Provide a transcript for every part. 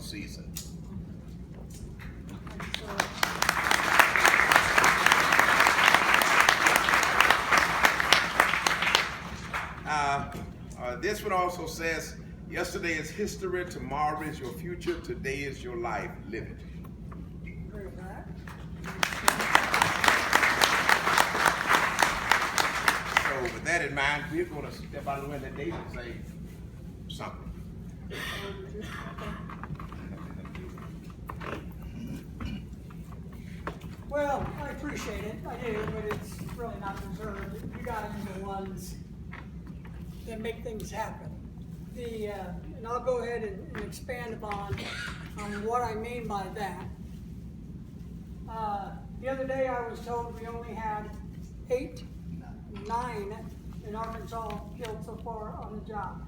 the season. This one also says, yesterday is history, tomorrow is your future, today is your life. Live it. Agree with that. So with that in mind, we're going to step out of the way and let David say something. Well, I appreciate it. I do, but it's really not deserved. You guys are the ones that make things happen. And I'll go ahead and expand upon what I mean by that. The other day I was told we only had 9 in Arkansas killed so far on the job.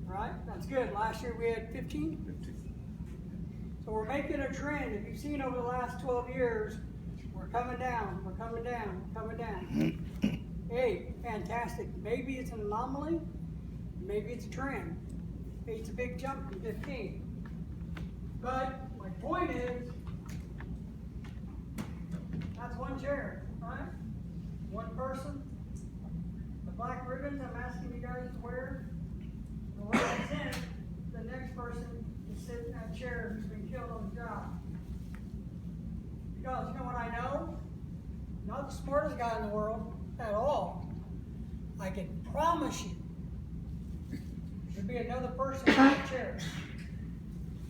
Right? That's good. Last year we had 15. So we're making a trend. If you've seen over the last 12 years, we're coming down, we're coming down, we're coming down. Hey, fantastic. Maybe it's an anomaly, maybe it's a trend. Hey, it's a big jump from 15. But my point is, that's one chair, right? One person. The black ribbons I'm asking you guys to wear, the represent the next person to sit in that chair who's been killed on the job. Because you know what I know? Not the smartest guy in the world at all. I can promise you there'll be another person in that chair.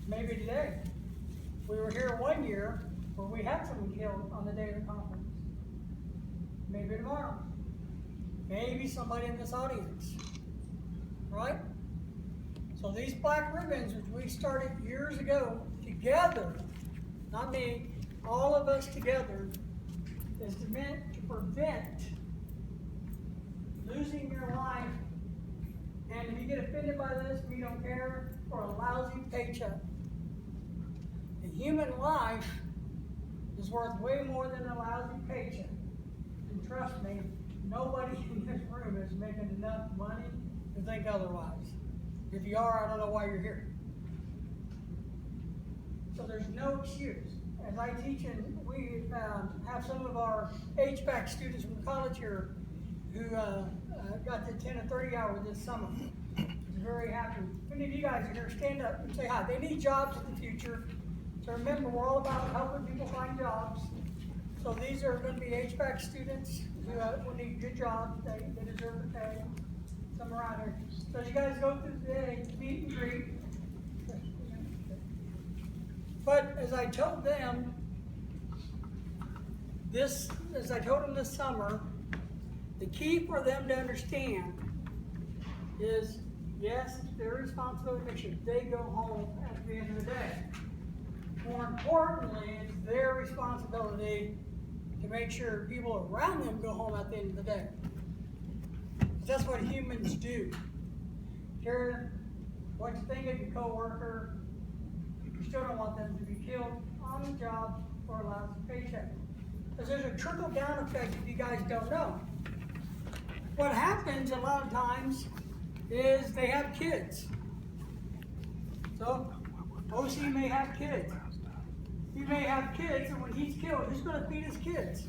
Maybe today. We were here one year where we had someone killed on the day of the conference. Maybe tomorrow. Maybe somebody in this audience. Right? So these black ribbons, which we started years ago together, not me, all of us together, is meant to prevent losing your life. And if you get offended by this, we don't care, for a lousy paycheck. A human life is worth way more than a lousy paycheck. And trust me, nobody in this room is making enough money to think otherwise. If you are, I don't know why you're here. So there's no excuse. As I teach, and we have some of our HVAC students from college here who got to attend a 30-hour this summer. I'm very happy. If any of you guys are here, stand up and say hi. They need jobs in the future. So remember, we're all about helping people find jobs. So these are going to be HVAC students who will need good jobs. They deserve to pay. Some around here. So as you guys go through the day, meet and greet. But as I told them this summer, the key for them to understand is, yes, it's their responsibility to make sure they go home at the end of the day. More importantly, it's their responsibility to make sure people around them go home at the end of the day. That's what humans do. Care what you think of your coworker, you still don't want them to be killed on the job for a lousy paycheck. Because there's a trickle-down effect if you guys don't know. What happens a lot of times is they have kids. So, OC may have kids. He may have kids, and when he's killed, who's going to feed his kids?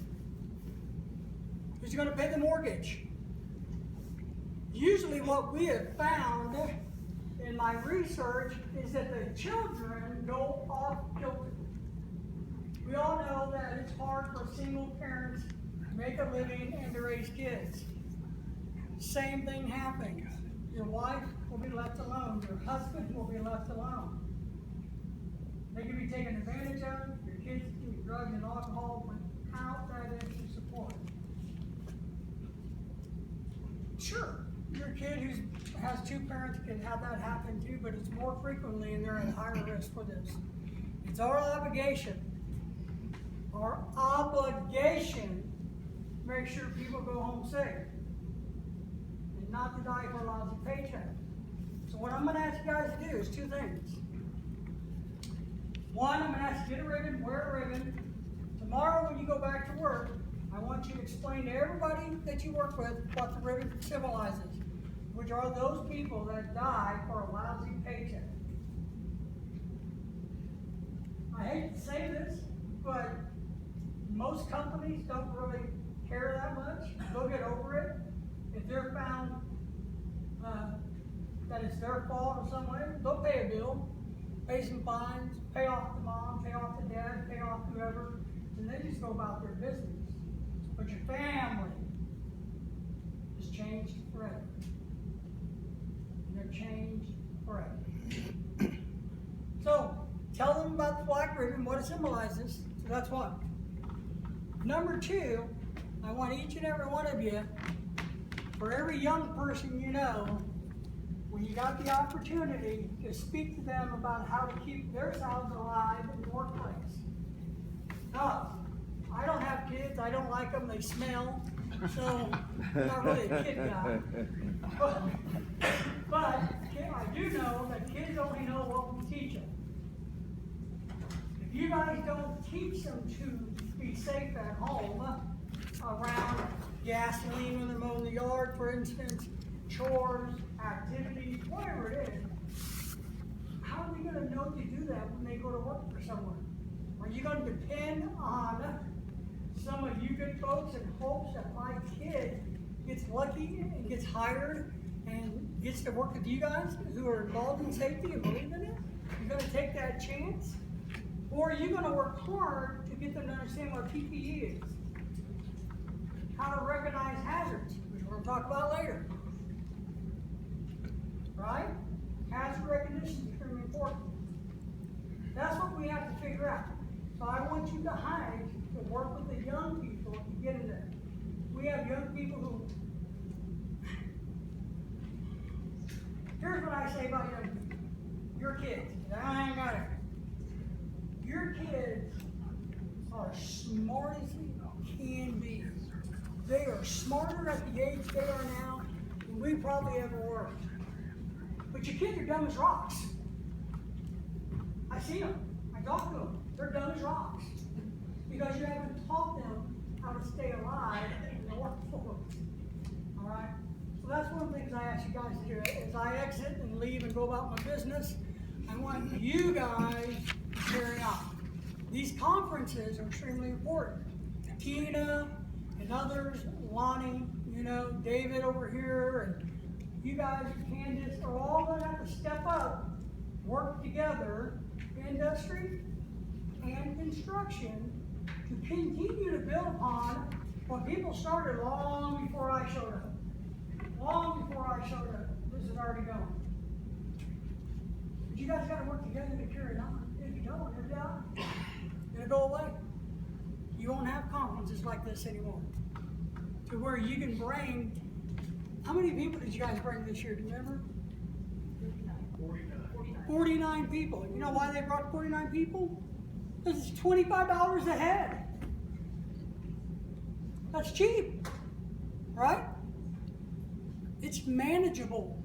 Who's going to pay the mortgage? Usually what we have found in my research is that the children go off kilter. We all know that it's hard for single parents to make a living and to raise kids. Same thing happens. Your wife will be left alone. Your husband will be left alone. They can be taken advantage of. Your kids can be drugs and alcohol without that extra support. Sure, your kid who has 2 parents can have that happen too, but it's more frequently and they're at higher risk for this. It's our obligation to make sure people go home safe and not to die for a lousy paycheck. So what I'm going to ask you guys to do is 2 things. One, I'm going to ask you to get a ribbon, wear a ribbon. Tomorrow when you go back to work, I want you to explain to everybody that you work with what the ribbon symbolizes, which are those people that die for a lousy paycheck. such, they'll get over it. If they're found that it's their fault in some way, they'll pay a bill, pay some fines, pay off the mom, pay off the dad, pay off whoever, and they just go about their business. But your family is changed forever. They're changed forever. So, tell them about the black ribbon, what it symbolizes. So that's one. Number two, I want each and every one of you, for every young person you know, when you got the opportunity to speak to them about how to keep themselves alive in the workplace. Now, I don't have kids, I don't like them, they smell, so I'm not really a kid guy. But I do know that kids only know what we teach them. If you guys don't teach them to be safe at home, around gasoline when they're mowing the yard, for instance, chores, activities, whatever it is, how are they going to know to do that when they go to work for someone? Are you going to depend on some of you good folks in hopes that my kid gets lucky and gets hired and gets to work with you guys who are involved in safety and believe in it? You're going to take that chance? Or are you going to work hard to get them to understand what PPE is? How to recognize hazards, which we're going to talk about later. Right? Hazard recognition is extremely important. That's what we have to figure out. So I want you guys to work with the young people to get in there. We have young people who, here's what I say about young people. Your kids, I ain't got it. Your kids are smart as they can be. They are smarter at the age they are now than we probably ever were. But your kids are dumb as rocks. I see them. I talk to them. They're dumb as rocks. Because you haven't taught them how to stay alive in the workforce. Alright? So that's one of the things I ask you guys to do. As I exit and leave and go about my business, I want you guys to carry on. These conferences are extremely important. Tina and others, Lonnie, David over here, and you guys, Candace, are all going to have to step up, work together, industry and construction, to continue to build upon what people started long before I showed up. Long before I showed up, this is already going. But you guys got to work together to carry it on. If you don't, it'll go away. You won't have conferences like this anymore. To where you can bring, how many people did you guys bring this year? Do you remember? 49 people. You know why they brought 49 people? Because it's $25 a head. That's cheap, right? It's manageable.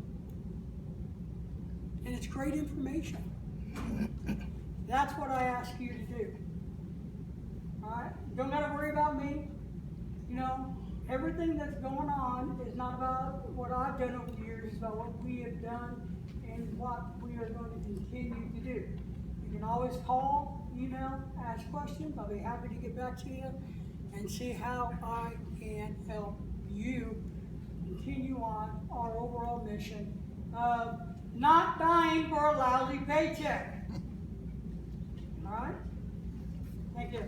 And it's great information. That's what I ask you to do. Alright? Don't gotta worry about me. Everything that's going on is not about what I've done over the years, it's about what we have done and what we are going to continue to do. You can always call, email, ask questions. I'll be happy to get back to you and see how I can help you continue on our overall mission of not dying for a lousy paycheck. All right? Thank you.